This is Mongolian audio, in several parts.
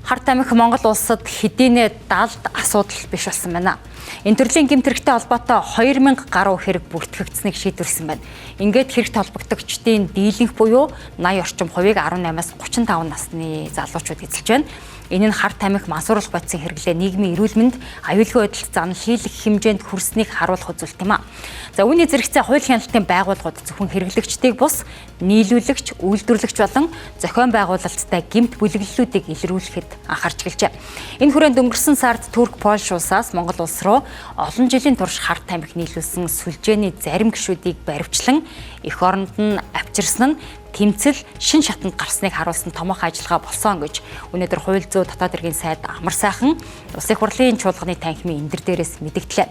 Хар тамхи Монгол улсад хэдийнэ далд асуудал биш болсон байна. Энэ төрлийн гэмт хэрэгтэй холбоотой 2000 гаруй хэрэг бүртгэгдсэнийг шийдвэрсэн байна. Ингээд хэрэгт холбогдогчдын дийлэнх буюу 80 орчим хувийг 18-аас 35 насны залуучууд эзэлж байна. Энэ нь хар тамхи мансууруулах бодисын хэрэглээ нийгмийн эрүүл мэнд, аюулгүй байдалд занал хийлэх хэмжээнд хүрснийг харуулах үзүүлэлт юм а. За үүний зэрэгцээ хууль хяналтын байгууллагууд зөвхөн хэрэглэгчдийг бус нийлүүлэгч, үйлдвэрлэгч болон зохион байгуулалттай гэмт бүлэглэлүүдийг илрүүлэхэд анхаарч гэлжээ. Энэ хүрээнд өнгөрсөн сард Турк, Польш улсаас Монгол улс руу олон жилийн турш хар тамхи нийлүүлсэн сүлжээний зарим гишүүдийг баривчлан эх оронд нь авчирсан нь тэмцэл шин шатанд гарсныг харуулсан томоохон ажиллагаа болсон гэж өнөөдөр хууль зүйн дотоод иргэн сайд Амар сайхан Улсын их хурлын чуулганы танхимын эндэр дээрээс мэдгдлээ.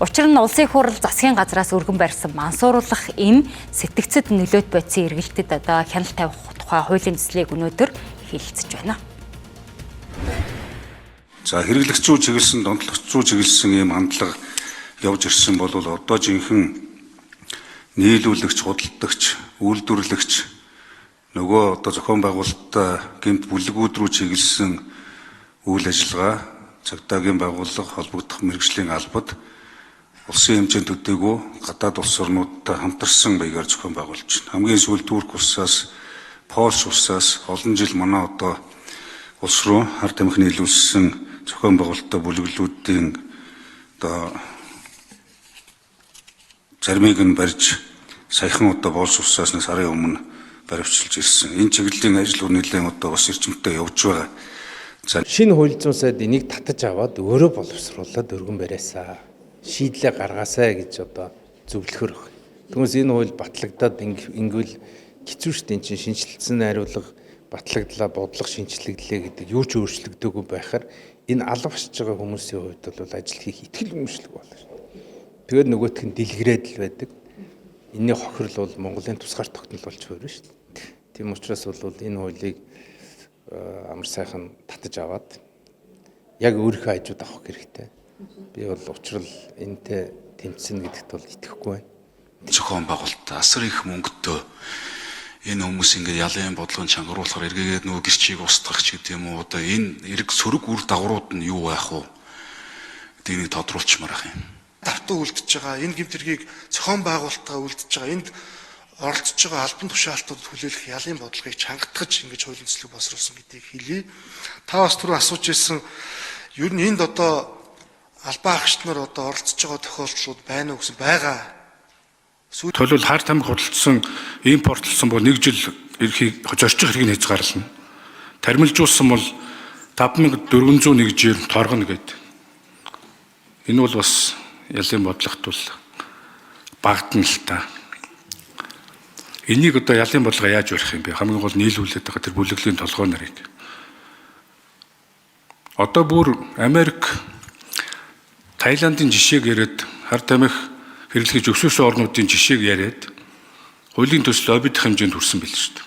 Учир нь Улсын их хурл засгийн газраас өргөн барьсан мансууруулах эм сэтгцэд нөлөөт бодисын эргэлтэд одоо хяналт тавих тухай хуулийн төслийг өнөөдөр хэлэлцэж байна. За хэрэглэгч зүй чиглэсэн, донтолгоч зүй чиглэсэн ийм хандлага явж ирсэн бол одоо жинхэнэ нийлүүлэгч, худалдагч, үйлдвэрлэгч нөгөө одоо зохион байгуулалттай гэмт бүлгүүд рүү чиглэсэн үйл ажиллагаа цагдаагийн байгууллага холбогдох мэргэжлийн албад улсын хэмжээнд төдийгүй гадаад улс орнуудтай хамтарсан байгаар зохион байгуулж байна. Хамгийн сүүлд Турк улсаас, Польш улсаас олон жил манай одоо улс руу хар тамхи нийлүүлсэн зохион байгуулалттай бүлэглүүдийн одоо заримыг нь барьж саяхан одоо Польш улсаас нэг сарын өмнө баривчилж ирсэн. Энэ чиглэлийн ажил нэлээд одоо бас эрчимтэй явж байгаа. За шинэ хууль зүйн сайд энийг татаж аваад өөрөө боловсруулаад өргөн бариасаа шийдлээ гаргаасаа гэж одоо зөвлөхөр баг. Тэгмээс энэ хууль батлагдаад ингүүл хэцүү шүү дээ. Чинь шинжилсэн хариулга батлагдлаа, бодлого шинжлэглэлээ гэдэг юу ч өөрчлөгдөөгүй байхаар энэ албасч байгаа хүмүүсийн хувьд бол ажил хийх итгэл үнэмшлэг болно шүү дээ. Тэгээд нөгөөх нь дэлгэрээд л байдаг. Энэний хохирол бол Монголын тусгаар тогтнол болж байна шүү дээ. Тийм учраас бол энэ хуулийг Амар сайхан татаж аваад яг өөрийнхөө хажууд авах хэрэгтэй. Би бол учрал энэтэй тэмцэнэ гэдэгт бол итгэхгүй байна. Зохион байгуулалт асар их мөнгөтэй энэ хүмүүс ингээд ялын бодлогын чангаруулахаар эргээгээд нөгөө гэрчийг устгах ч гэдэг юм уу одоо энэ эрг сөрөг үр дагаврууд нь юу байх вэ? Энийг тодруулчмаар ах юм. Давтан үлдчихэж байгаа энэ гэмт хэргийг зохион байгуулалтаа үлдчихэж байгаа энд оролцож байгаа албан тушаалтуудад хүлээлгэх ялын бодлогыг чангатгаж ингэж хуулийн төслийг боловсруулсан гэдгийг хэлье. Та бас түрүү асууж ирсэн ер нь энд одоо албан агчид нар одоо оролцож байгаа тохиолдлууд байна уу гэсэн байгаа. Төлөвлөл хар тамхи худалдсан, импортлсон бол 1 жил эрхийг зорчих хэргийг хязгаарлана. Тармилжуулсан бол 5401 жил торгоно гэдэг. Энэ бол бас ялын бодлогот бол багтана л та. Энийг одоо ялын бодлого яаж барих юм бэ? Хамгийн гол нийлүүлээд байгаа тэр бүлэглэлийн толгой нарыг. Одоо бүр Америк, Таиландын жишээг яриад хар тамхи хэрэглэж өсвөрсөн орнуудын жишээг яриад хуулийн төсөл обидх хэмжээнд хүрсэн байл шүү дээ.